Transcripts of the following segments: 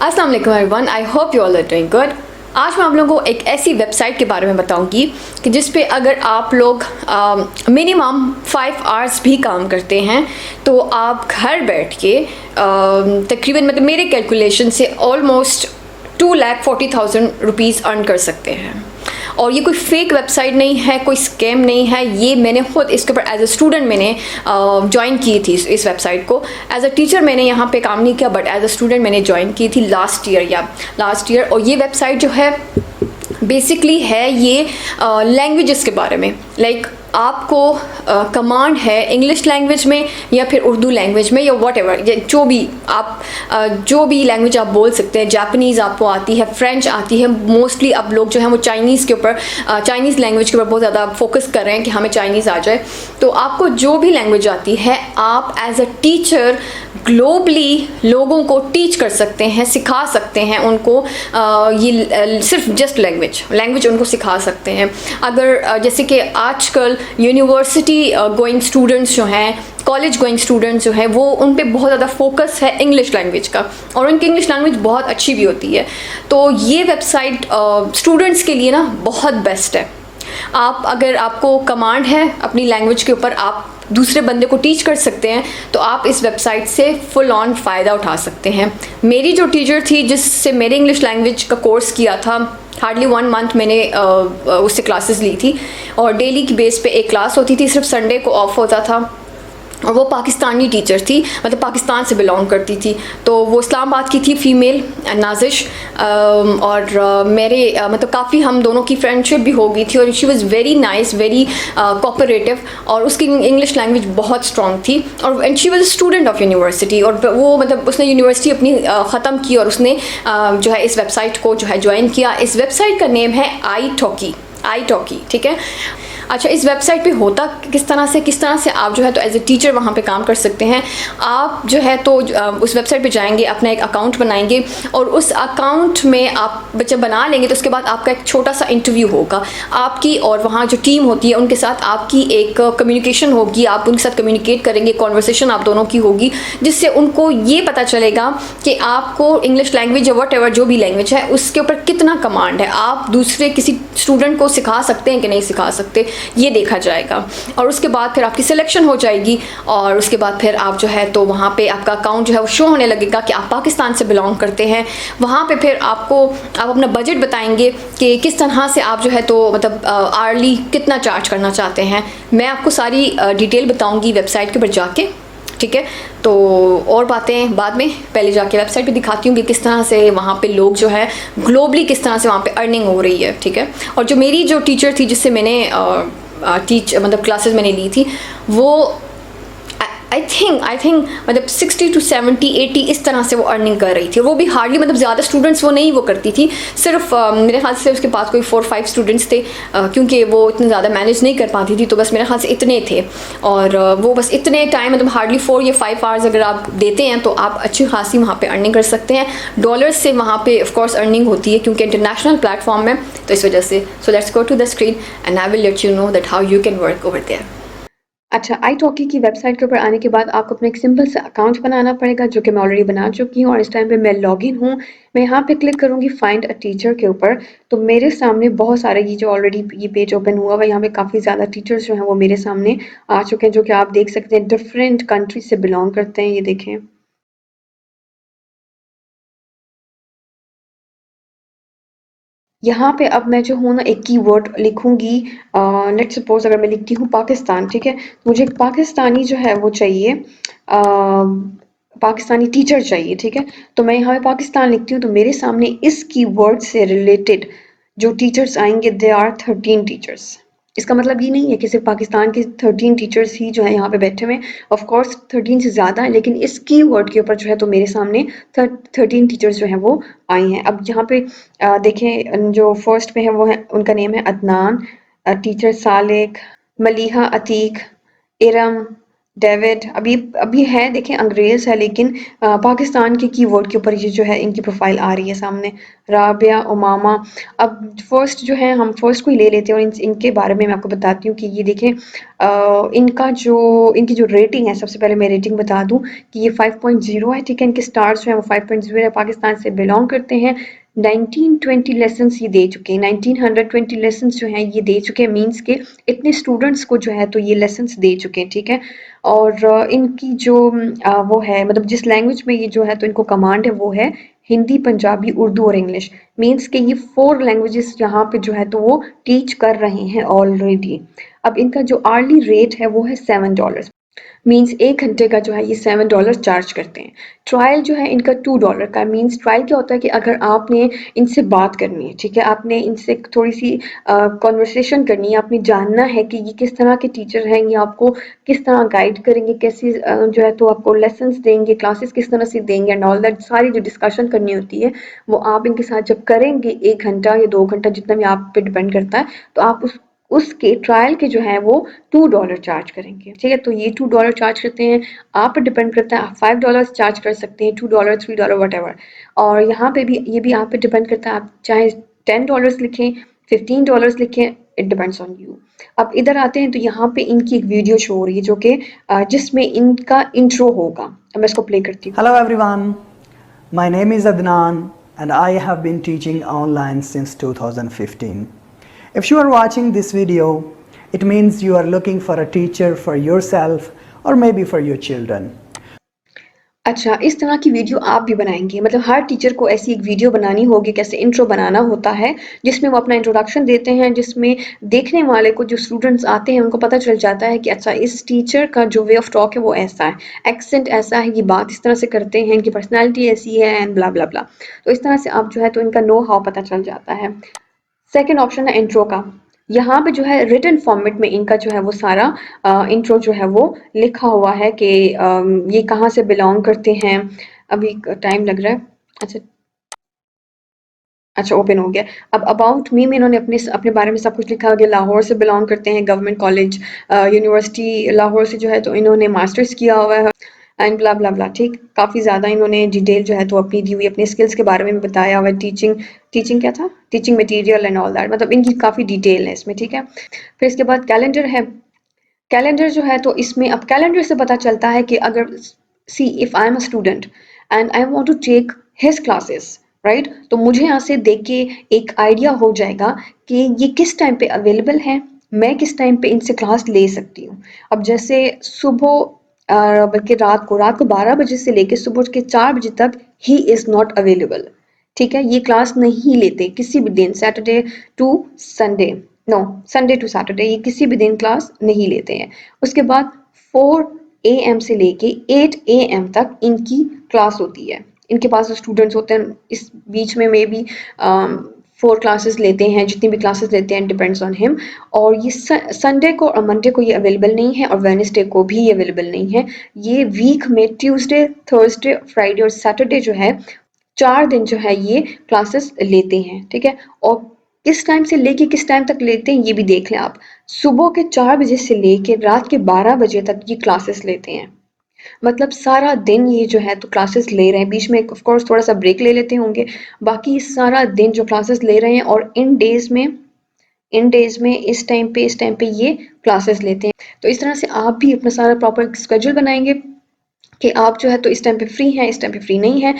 अस्सलाम वालेकुम everyone, I hope you all are doing good. आज मैं आप लोगों को एक ऐसी वेबसाइट के बारे में बताऊंगी कि जिस पे अगर आप लोग मिनिमम 5 आवर्स भी काम करते हैं तो आप घर बैठ के तकरीबन मतलब मेरे कैलकुलेशन से ऑलमोस्ट 2,40,000 रुपीज़ अर्न कर सकते हैं। और ये कोई फेक वेबसाइट नहीं है, कोई स्कैम नहीं है। ये मैंने खुद इसके ऊपर एज अ स्टूडेंट मैंने ज्वाइन की थी इस वेबसाइट को। एज अ टीचर मैंने यहाँ पे काम नहीं किया, बट एज अ स्टूडेंट मैंने ज्वाइन की थी लास्ट ईयर। और ये वेबसाइट जो है बेसिकली है ये लैंग्वेजेस के बारे में। लाइक आपको कमांड है इंग्लिश लैंग्वेज में या फिर उर्दू लैंग्वेज में या वॉट एवर, जो भी आप जो भी लैंग्वेज आप बोल सकते हैं। जापानीज़ आपको आती है, फ्रेंच आती है। मोस्टली अब लोग जो है वो चाइनीज़ के ऊपर चाइनीज़ लैंग्वेज के ऊपर बहुत ज़्यादा फोकस कर रहे हैं कि हमें चाइनीज़ आ जाए। तो आपको जो भी लैंग्वेज आती है आप एज अ टीचर ग्लोबली लोगों को टीच कर सकते हैं, सिखा सकते हैं उनको। ये सिर्फ जस्ट लैंग्वेज उनको सिखा सकते हैं। अगर जैसे कि आजकल यूनिवर्सिटी गोइंग स्टूडेंट्स जो हैं, कॉलेज गोइंग स्टूडेंट्स जो हैं, वो उन पे बहुत ज़्यादा फोकस है इंग्लिश लैंग्वेज का, और उनकी इंग्लिश लैंग्वेज बहुत अच्छी भी होती है। तो ये वेबसाइट स्टूडेंट्स के लिए ना बहुत बेस्ट है। अगर आपको कमांड है अपनी लैंग्वेज के ऊपर, आप दूसरे बंदे को टीच कर सकते हैं, तो आप इस वेबसाइट से फुल ऑन फ़ायदा उठा सकते हैं। मेरी जो टीचर थी जिससे मेरे इंग्लिश लैंग्वेज का कोर्स किया था, हार्डली 1 मंथ मैंने उससे क्लासेस ली थी, और डेली की बेस पे एक क्लास होती थी, सिर्फ संडे को ऑफ होता था। और वो पाकिस्तानी टीचर थी, मतलब पाकिस्तान से बिलोंग करती थी। तो वो इस्लामाबाद की थी, फ़ीमेल, नाजिश। और मेरे मतलब काफ़ी हम दोनों की फ्रेंडशिप भी हो गई थी, और she was very nice, very cooperative, और उसकी इंग्लिश लैंग्वेज बहुत स्ट्रॉन्ग थी। और and she was student of university, और वो मतलब उसने यूनिवर्सिटी अपनी ख़त्म की और उसने जो है इस वेबसाइट को जो है ज्वाइन किया। इस वेबसाइट का नेम है italki, ठीक है। अच्छा, इस वेबसाइट पे होता किस तरह से आप जो है तो एज ए टीचर वहाँ पे काम कर सकते हैं। आप जो है तो उस वेबसाइट पे जाएंगे, अपना एक अकाउंट बनाएंगे, और उस अकाउंट में आप बच्चे बना लेंगे, तो उसके बाद आपका एक छोटा सा इंटरव्यू होगा आपकी, और वहाँ जो टीम होती है उनके साथ आपकी एक कम्युनिकेशन होगी। आप उनके साथ कम्युनिकेट करेंगे, कॉन्वर्सेशन आप दोनों की होगी, जिससे उनको ये पता चलेगा कि आपको इंग्लिश लैंग्वेज या वट एवर जो भी लैंग्वेज है उसके ऊपर कितना कमांड है। आप दूसरे किसी स्टूडेंट को सिखा सकते हैं कि नहीं सिखा सकते, ये देखा जाएगा। और उसके बाद फिर आपकी सिलेक्शन हो जाएगी, और उसके बाद फिर आप जो है तो वहाँ पे आपका अकाउंट जो है वो शो होने लगेगा कि आप पाकिस्तान से बिलोंग करते हैं। वहाँ पे फिर आप अपना बजट बताएंगे कि किस तरह से आप जो है तो मतलब आर्ली कितना चार्ज करना चाहते हैं। मैं आपको सारी डिटेल बताऊँगी वेबसाइट के ऊपर जाके, ठीक है। तो और बातें बाद में, पहले जाके वेबसाइट पे दिखाती हूँ कि किस तरह से वहाँ पे लोग जो है ग्लोबली किस तरह से वहाँ पे अर्निंग हो रही है, ठीक है। और जो मेरी जो टीचर थी जिससे मैंने मतलब क्लासेस मैंने ली थी, वो आई थिंक मतलब 60 to 70 80 इस तरह से वो अर्निंग कर रही थी। वो भी हार्डली मतलब ज़्यादा स्टूडेंट्स वो नहीं वो करती थी, सिर्फ मेरे ख्याल से उसके पास कोई 4-5 स्टूडेंट्स थे, क्योंकि वो इतने ज़्यादा मैनेज नहीं कर पाती थी। तो बस मेरे ख्याल से इतने थे, और वो बस इतने टाइम मतलब हार्डली 4 या 5 आवर्स अगर आप देते हैं तो आप अच्छी खासी वहाँ पर अर्निंग कर सकते हैं। डॉलर्स से वहाँ पर ऑफकोर्स अर्निंग होती है, क्योंकि इंटरनेशनल प्लेटफॉर्म है, तो इस वजह से। So let's go to the screen and I will let you know that how you can work over there. अच्छा, italki की वेबसाइट के ऊपर आने के बाद आपको अपना एक सिंपल सा अकाउंट बनाना पड़ेगा, जो कि मैं ऑलरेडी बना चुकी हूँ, और इस टाइम पे मैं लॉगिन हूँ। मैं यहाँ पे क्लिक करूँगी फाइंड अ टीचर के ऊपर। तो मेरे सामने बहुत सारे ये जो ऑलरेडी ये पेज ओपन हुआ हुआ है, यहाँ पे काफ़ी ज़्यादा टीचर्स जो हैं वो मेरे सामने आ चुके हैं, जो कि आप देख सकते हैं डिफरेंट कंट्री से बिलोंग करते हैं। ये देखें, यहाँ पे अब मैं जो हूँ ना एक कीवर्ड लिखूंगी। लेट्स सपोज अगर मैं लिखती हूँ पाकिस्तान, ठीक है, मुझे एक पाकिस्तानी जो है वो चाहिए, पाकिस्तानी टीचर चाहिए, ठीक है। तो मैं यहाँ पे पाकिस्तान लिखती हूँ, तो मेरे सामने इस कीवर्ड से रिलेटेड जो टीचर्स आएंगे, दे आर 13 टीचर्स। इसका मतलब ये नहीं है कि सिर्फ पाकिस्तान के 13 टीचर्स ही जो है यहाँ पे बैठे हुए हैं। ऑफ कोर्स 13 से ज़्यादा है, लेकिन इस कीवर्ड के ऊपर जो है तो मेरे सामने 13 टीचर्स जो हैं वो आई हैं। अब यहाँ पे देखें, जो फर्स्ट पे है वो है, उनका नेम है अदनान, टीचर सालिक, मलीहा अतीक, इरम, डेविड अभी अभी है, देखें अंग्रेज है, लेकिन पाकिस्तान के कीवर्ड के ऊपर ये जो है इनकी प्रोफाइल आ रही है सामने। राबिया उमामा। अब फर्स्ट जो है, हम फर्स्ट को ही ले लेते हैं और इनके बारे में मैं आपको बताती हूँ कि ये देखें, इनकी जो रेटिंग है, सबसे पहले मैं रेटिंग बता दूँ कि ये 5.0 है, ठीक है। इनके स्टार्स जो है वो 5.0 है, पाकिस्तान से बिलोंग करते हैं। 1920 लेसन्स ये दे चुके हैं, 1920 लेसन्स जो हैं ये दे चुके हैं, मीन्स के इतने स्टूडेंट्स को जो है तो ये लेसन्स दे चुके हैं, ठीक है। और इनकी जो वो है, मतलब जिस लैंग्वेज में ये जो है तो इनको कमांड है वो है हिंदी, पंजाबी, उर्दू और इंग्लिश। मीन्स के ये 4 लैंग्वेजेस यहाँ पे जो है तो वो टीच कर रहे हैं ऑलरेडी। अब इनका जो आर्ली रेट है वो है $7, मीन्स 1 घंटे का जो है ये $7 चार्ज करते हैं। ट्रायल जो है इनका $2 का, मीन्स ट्रायल क्या होता है कि अगर आपने इनसे बात करनी है, ठीक है, आपने इनसे थोड़ी सी कॉन्वर्सेशन करनी है, आपने जानना है कि ये किस तरह के टीचर हैं, ये आपको किस तरह गाइड करेंगे, कैसी जो है तो आपको लेसन्स देंगे, क्लासेस किस तरह से देंगे एंड ऑल दैट, सारी जो डिस्कशन करनी होती है वो आप इनके साथ जब करेंगे 1 घंटा या 2 घंटा, जितना भी आप पे डिपेंड करता है, तो आप उसके ट्रायल के जो है वो $2 चार्ज करेंगे, ठीक है। तो ये $2 चार्ज करते हैं, आप पर डिपेंड करता है, आप $5 चार्ज कर सकते हैं, $2, $3 वट। और यहाँ पे भी ये भी आप पे डिपेंड करता है, आप चाहे $10 लिखें, $15 लिखें, इट डिपेंड्स ऑन यू। अब इधर आते हैं तो यहाँ पे इनकी एक वीडियो शो हो रही है जो कि जिसमें इनका इंट्रो होगा। अब मैं इसको प्ले करती हूँ। Hello everyone, my name is Adnan and I have been teaching online since 2015. If you are watching this video, it means you are looking for a teacher for yourself or maybe for your children. अच्छा, इस तरह की video आप भी बनाएँगे, मतलब हर teacher को ऐसी एक वीडियो बनानी होगी, कैसे इंट्रो बनाना होता है, जिसमें वो अपना इंट्रोडक्शन देते हैं, जिसमें देखने वाले को, जो स्टूडेंट्स आते हैं, उनको पता चल जाता है कि अच्छा इस टीचर का जो वे ऑफ टॉक है वो ऐसा है, एक्सेंट ऐसा है, ये बात इस तरह से करते हैं, इनकी पर्सनैलिटी ऐसी है एंड ब्ला ब्ला ब्ला। तो इस तरह से आप जो है तो इनका नो हाउ पता चल जाता है। सेकंड ऑप्शन है इंट्रो का। यहाँ पे जो है रिटन फॉर्मेट में इनका जो है वो सारा इंट्रो जो है वो लिखा हुआ है कि ये कहाँ से बिलोंग करते हैं। अभी टाइम लग रहा है। अच्छा, अच्छा ओपन हो गया। अब अबाउट मी में इन्होंने अपने बारे में सब कुछ लिखा है कि लाहौर से बिलोंग करते हैं, गवर्नमेंट कॉलेज यूनिवर्सिटी लाहौर से जो है तो इन्होंने मास्टर्स किया हुआ है एंड ब्ला ब्ला ब्ला, ठीक। काफ़ी ज़्यादा इन्होंने डिटेल जो है तो अपनी दी हुई, अपने स्किल्स के बारे में बताया हुआ है। टीचिंग टीचिंग क्या था, teaching material and all that, मतलब इनकी काफ़ी डिटेल है इसमें, ठीक है। फिर इसके बाद कैलेंडर है। कैलेंडर जो है तो इसमें, अब कैलेंडर से पता चलता है कि अगर see if I am a student and I want to take his classes, right, तो मुझे यहाँ से देख के एक आइडिया हो जाएगा कि ये किस टाइम पे अवेलेबल है, मैं किस टाइम पे इनसे क्लास ले सकती हूँ। अब जैसे सुबह बल्कि रात को 12 बजे से लेके सुबह के 4 बजे तक ही इज़ नॉट अवेलेबल, ठीक है। ये क्लास नहीं लेते किसी भी दिन, Saturday to Sunday, no, Sunday to Saturday, ये किसी भी दिन क्लास नहीं लेते हैं। उसके बाद 4 AM से लेके 8 AM तक इनकी क्लास होती है। इनके पास जो स्टूडेंट्स होते हैं इस बीच में मे बी 4 क्लासेस लेते हैं, जितनी भी क्लासेस लेते हैं डिपेंड्स ऑन हिम। और ये संडे को और मंडे को ये अवेलेबल नहीं है और वेडनेसडे को भी ये अवेलेबल नहीं है। ये वीक में ट्यूसडे, थर्सडे, फ्राइडे और सैटरडे जो है 4 दिन जो है ये क्लासेस लेते हैं, ठीक है। और किस टाइम से लेके किस टाइम तक लेते हैं ये भी देख लें आप। सुबह के 4 बजे से लेके रात के 12 बजे तक ये क्लासेस लेते हैं। मतलब सारा दिन ये जो है तो क्लासेस ले रहे हैं, बीच में ऑफ कोर्स थोड़ा सा ब्रेक ले लेते होंगे, बाकी सारा दिन जो क्लासेस ले रहे हैं। और इन डेज में इस टाइम पे ये क्लासेस लेते हैं। तो इस तरह से आप भी अपना सारा प्रॉपर स्केड्यूल बनाएंगे कि आप जो है तो इस टाइम पे फ्री हैं, इस टाइम पे फ्री नहीं है।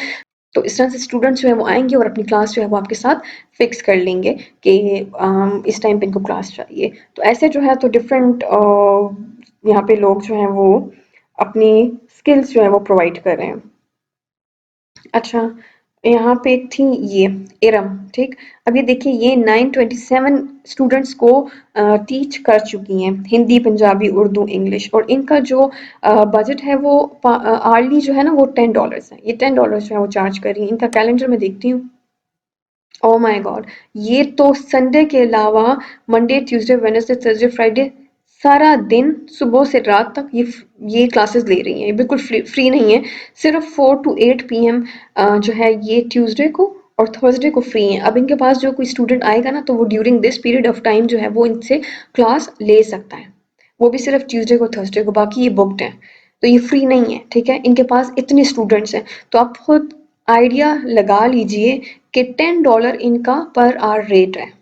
तो इस तरह से स्टूडेंट्स जो है वो आएंगे और अपनी क्लास जो है वो आपके साथ फिक्स कर लेंगे कि इस टाइम पे इनको क्लास चाहिए। तो ऐसे जो है तो डिफरेंट यहाँ पे लोग जो हैं वो अपनी स्किल्स जो है वो प्रोवाइड कर रहे हैं। अच्छा, यहाँ पे एक थी ये इरम, ठीक। अब ये देखिए, ये 927 स्टूडेंट्स को टीच कर चुकी हैं, हिंदी, पंजाबी, उर्दू, इंग्लिश। और इनका जो बजट है वो आर्ली जो है ना वो $10 है। ये $10 जो है वो चार्ज कर रही है। इनका कैलेंडर मैं देखती हूँ। ओह माय गॉड, ये तो संडे के अलावा Monday, Tuesday, Wednesday, Thursday, Friday सारा दिन सुबह से रात तक ये क्लासेस ले रही हैं। ये बिल्कुल फ्री नहीं है। सिर्फ 4 to 8 PM जो है ये ट्यूसडे को और थर्सडे को फ्री हैं। अब इनके पास जो कोई स्टूडेंट आएगा ना तो वो during this period of time जो है वो इनसे क्लास ले सकता है। वो भी सिर्फ ट्यूसडे को थर्सडे को, बाकी ये बुक्ड हैं, तो ये फ्री नहीं है, ठीक है। इनके पास इतने स्टूडेंट्स हैं, तो आप खुद आइडिया लगा लीजिए कि $10 इनका पर आवर रेट है,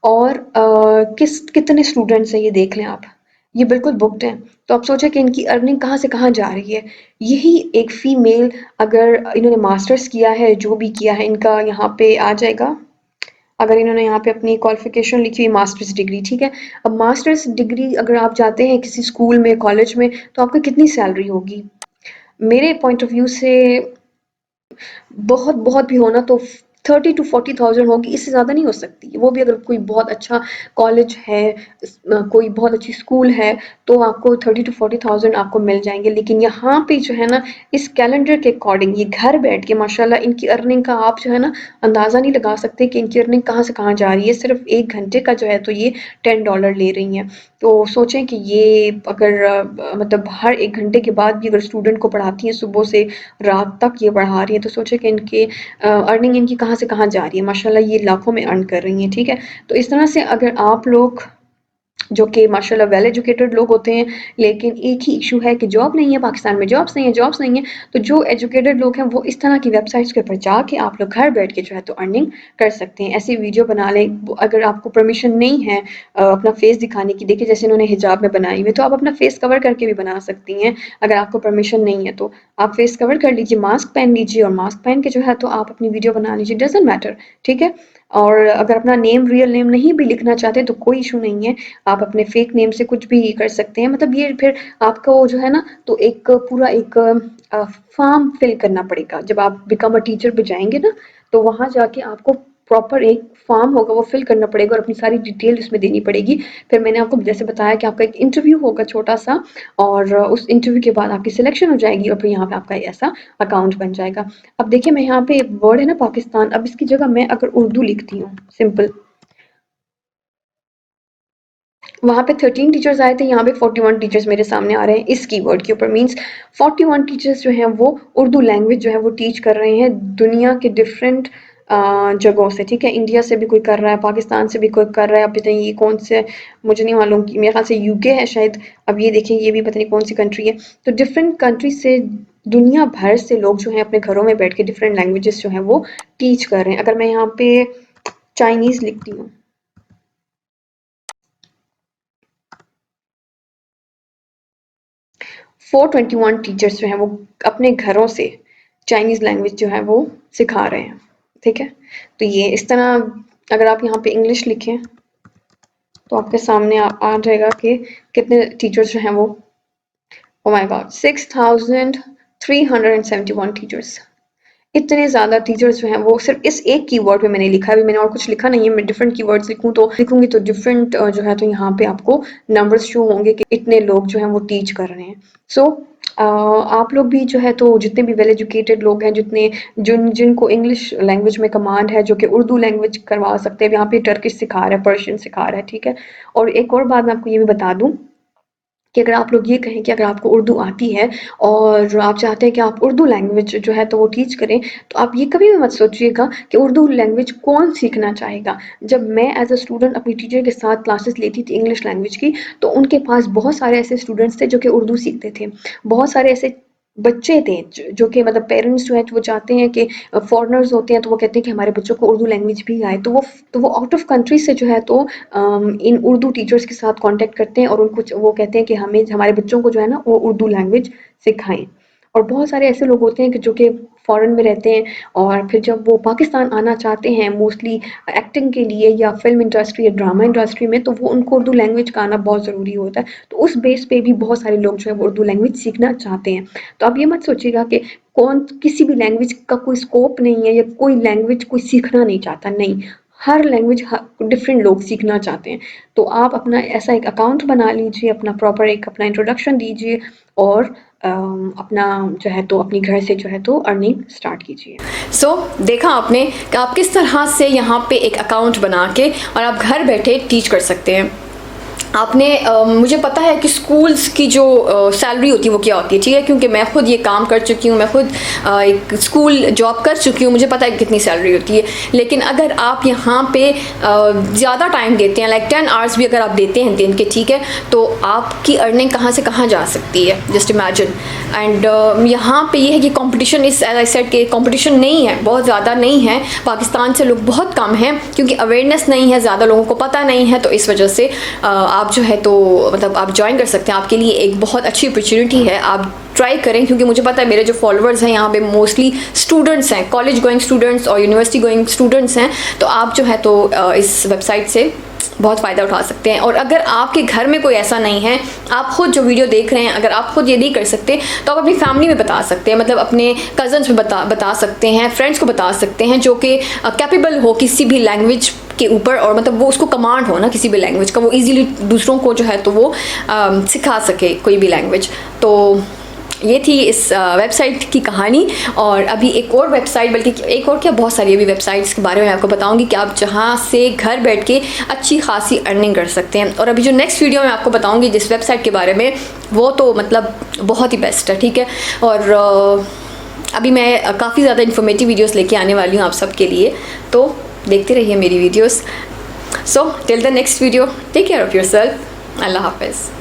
और कितने स्टूडेंट्स हैं ये देख लें आप, ये बिल्कुल बुक्ड हैं। तो आप सोचें कि इनकी अर्निंग कहाँ से कहाँ जा रही है। यही एक फीमेल, अगर इन्होंने मास्टर्स किया है, जो भी किया है, इनका यहाँ पे आ जाएगा, अगर इन्होंने यहाँ पे अपनी क्वालिफिकेशन लिखी हुई मास्टर्स डिग्री, ठीक है। अब मास्टर्स डिग्री अगर आप जाते हैं किसी स्कूल में, कॉलेज में, तो आपको कितनी सैलरी होगी? मेरे पॉइंट ऑफ व्यू से बहुत बहुत भी होना तो 30,000 to 40,000 होगी, इससे ज़्यादा नहीं हो सकती। वो भी अगर कोई बहुत अच्छा कॉलेज है, कोई बहुत अच्छी स्कूल है, तो आपको 30,000 to 40,000 आपको मिल जाएंगे। लेकिन यहाँ पे जो है ना, इस कैलेंडर के अकॉर्डिंग ये घर बैठ के माशाल्लाह इनकी अर्निंग का आप जो है ना अंदाज़ा नहीं लगा सकते कि इनकी अर्निंग कहाँ से कहाँ जा रही है। सिर्फ 1 घंटे का जो है तो ये $10 ले रही हैं। तो सोचें कि ये अगर मतलब हर 1 घंटे के बाद भी अगर स्टूडेंट को पढ़ाती हैं, सुबह से रात तक ये पढ़ा रही हैं, तो सोचें कि इनके अर्निंग इनकी कहाँ से कहाँ जा रही है। माशाल्लाह ये लाखों में अर्न कर रही हैं, ठीक है। तो इस तरह से अगर आप लोग जो कि माशाल्लाह वेल एजुकेटेड लोग होते हैं, लेकिन एक ही इशू है कि जॉब नहीं है, पाकिस्तान में जॉब्स नहीं है, जॉब्स नहीं है। तो जो एजुकेटेड लोग हैं वो इस तरह की वेबसाइट्स के ऊपर जाके आप लोग घर बैठ के जो है तो अर्निंग कर सकते हैं। ऐसी वीडियो बना लें, अगर आपको परमिशन नहीं है अपना फेस दिखाने की, देखिए जैसे इन्होंने हिजाब में बनाई हुई, तो आप अपना फेस कवर करके भी बना सकती हैं। अगर आपको परमिशन नहीं है तो आप फेस कवर कर लीजिए, मास्क पहन लीजिए, और मास्क पहन के जो है तो आप अपनी वीडियो बना लीजिए, डजंट मैटर, ठीक है। और अगर अपना नेम, रियल नेम नहीं भी लिखना चाहते तो कोई इशू नहीं है, आप अपने फेक नेम से कुछ भी कर सकते हैं। मतलब ये फिर आपको जो है ना तो एक पूरा एक फॉर्म फिल करना पड़ेगा। जब आप बिकम अ टीचर पे जाएंगे ना, तो वहाँ जाके आपको प्रॉपर एक फॉर्म होगा, वो फिल करना पड़ेगा और अपनी सारी डिटेल उसमें देनी पड़ेगी। फिर मैंने आपको जैसे बताया कि आपका एक इंटरव्यू होगा छोटा सा, और उस इंटरव्यू के बाद आपकी सिलेक्शन हो जाएगी, और फिर यहाँ पे आपका ऐसा अकाउंट बन जाएगा। अब देखिए मैं यहाँ पे वर्ड है ना पाकिस्तान, अब इसकी जगह मैं अगर उर्दू लिखती हूँ सिंपल, वहाँ पे 13 टीचर्स आए थे, यहाँ पे 41 टीचर्स मेरे सामने आ रहे हैं इस कीवर्ड के ऊपर। मींस 41 टीचर्स जो हैं वो उर्दू लैंग्वेज जो है वो टीच कर रहे हैं दुनिया के डिफरेंट जगहों से, ठीक है। इंडिया से भी कोई कर रहा है, पाकिस्तान से भी कोई कर रहा है। अब पता नहीं ये कौन से, मुझे नहीं मालूम, कि मेरे ख्याल से यूके है शायद। अब ये देखें, ये भी पता नहीं कौन सी कंट्री है। तो डिफरेंट कंट्री से, दुनिया भर से लोग जो हैं अपने घरों में बैठ के डिफरेंट लैंग्वेजेस जो हैं वो टीच कर रहे हैं। अगर मैं यहाँ पे चाइनीज़ लिखती हूँ, 421 टीचर्स जो हैं वो अपने घरों से चाइनीज़ लैंग्वेज जो है वो सिखा रहे हैं, ठीक है। तो ये इस तरह, अगर आप यहाँ पे इंग्लिश लिखें तो आपके सामने आ जाएगा कि कितने टीचर्स जो हैं वो, ओ माय गॉड, 6,371 टीचर्स। इतने ज़्यादा टीचर्स जो हैं वो सिर्फ इस एक कीवर्ड पे मैंने लिखा है। अभी मैंने और कुछ लिखा नहीं है। मैं डिफरेंट कीवर्ड्स लिखूंगी तो डिफरेंट जो है तो यहाँ पे आपको नंबर्स शो होंगे कि इतने लोग जो हैं वो टीच कर रहे हैं। सो आप लोग भी जो है तो जितने भी वेल एजुकेटेड लोग हैं, जिनको इंग्लिश लैंग्वेज में कमांड है, जो कि उर्दू लैंग्वेज करवा सकते हैं, यहाँ पे टर्किश सिखा रहा है, पर्शियन सिखा रहा है, ठीक है। और एक और बात मैं आपको ये भी बता दूँ कि अगर आप लोग ये कहें कि अगर आपको उर्दू आती है और आप चाहते हैं कि आप उर्दू लैंग्वेज जो है तो वो टीच करें, तो आप ये कभी भी मत सोचिएगा कि उर्दू लैंग्वेज कौन सीखना चाहेगा। जब मैं एज अ स्टूडेंट अपनी टीचर के साथ क्लासेस लेती थी इंग्लिश लैंग्वेज की, तो उनके पास बहुत सारे ऐसे स्टूडेंट्स थे जो कि उर्दू सीखते थे। बहुत सारे ऐसे बच्चे थे जो कि मतलब पेरेंट्स जो हैं वो चाहते हैं कि फॉरेनर्स होते हैं तो वो कहते हैं कि हमारे बच्चों को उर्दू लैंग्वेज भी आए, तो वो आउट ऑफ कंट्री से जो है तो इन उर्दू टीचर्स के साथ कांटेक्ट करते हैं और उनको वो कहते हैं कि हमें हमारे बच्चों को जो है ना वो उर्दू लैंग्वेज सिखाएं। और बहुत सारे ऐसे लोग होते हैं कि जो कि फॉरेन में रहते हैं, और फिर जब वो पाकिस्तान आना चाहते हैं मोस्टली एक्टिंग के लिए या फिल्म इंडस्ट्री या ड्रामा इंडस्ट्री में, तो वो उनको उर्दू लैंग्वेज का आना बहुत ज़रूरी होता है। तो उस बेस पे भी बहुत सारे लोग जो है वो उर्दू लैंग्वेज सीखना चाहते हैं। तो आप ये मत सोचिएगा कि किसी भी लैंग्वेज का कोई स्कोप नहीं है या कोई लैंग्वेज कोई सीखना नहीं चाहता, नहीं। हर लैंग्वेज डिफरेंट लोग सीखना चाहते हैं। तो आप अपना ऐसा एक अकाउंट बना लीजिए, अपना प्रॉपर एक अपना इंट्रोडक्शन दीजिए, और अपना जो है तो अपनी घर से जो है तो अर्निंग स्टार्ट कीजिए। सो देखा आपने कि आप किस तरह से यहाँ पे एक अकाउंट बना के और आप घर बैठे टीच कर सकते हैं। आपने मुझे पता है कि स्कूल्स की जो सैलरी होती है वो क्या होती है, ठीक है, क्योंकि मैं खुद ये काम कर चुकी हूँ, मैं खुद एक स्कूल जॉब कर चुकी हूँ, मुझे पता है कितनी सैलरी होती है। लेकिन अगर आप यहाँ पे ज़्यादा टाइम देते हैं, लाइक 10 आवर्स भी अगर आप देते हैं दिन के, ठीक है, तो आपकी अर्निंग कहाँ से कहाँ जा सकती है, जस्ट इमेजिन। एंड यहाँ पे ये है कि कंपटीशन इस एज आई सेड के कंपटीशन नहीं है, बहुत ज़्यादा नहीं है, पाकिस्तान से लोग बहुत कम हैं, क्योंकि अवेयरनेस नहीं है, ज़्यादा लोगों को पता नहीं है, तो इस वजह से आप जो है तो मतलब आप ज्वाइन कर सकते हैं। आपके लिए एक बहुत अच्छी अपॉर्चुनिटी है, आप ट्राई करें, क्योंकि मुझे पता है मेरे जो फॉलोअर्स हैं यहाँ पे मोस्टली स्टूडेंट्स हैं, कॉलेज गोइंग स्टूडेंट्स और यूनिवर्सिटी गोइंग स्टूडेंट्स हैं, तो आप जो है तो इस वेबसाइट से बहुत फ़ायदा उठा सकते हैं। और अगर आपके घर में कोई ऐसा नहीं है, आप खुद जो वीडियो देख रहे हैं, अगर आप खुद ये नहीं कर सकते तो आप अपनी फैमिली में बता सकते हैं, मतलब अपने कज़न्स में बता सकते हैं, फ्रेंड्स को बता सकते हैं जो कि कैपेबल हो किसी भी लैंग्वेज के ऊपर, और मतलब वो उसको कमांड हो ना किसी भी लैंग्वेज का, वो इजीली दूसरों को जो है तो वो सिखा सके कोई भी लैंग्वेज। तो ये थी इस वेबसाइट की कहानी। और अभी एक और वेबसाइट, बल्कि एक और क्या, बहुत सारी अभी वेबसाइट्स के बारे में आपको बताऊंगी कि आप जहाँ से घर बैठ के अच्छी खासी अर्निंग कर सकते हैं। और अभी जो नेक्स्ट वीडियो में आपको बताऊंगी जिस वेबसाइट के बारे में, वो तो मतलब बहुत ही बेस्ट है, ठीक है। और अभी मैं काफ़ी ज़्यादा इन्फॉर्मेटिव वीडियोज़ लेके आने वाली हूँ आप सबके लिए, तो देखते रहिए मेरी videos. So till the next video, take care of yourself, अल्लाह हाफ़िज़।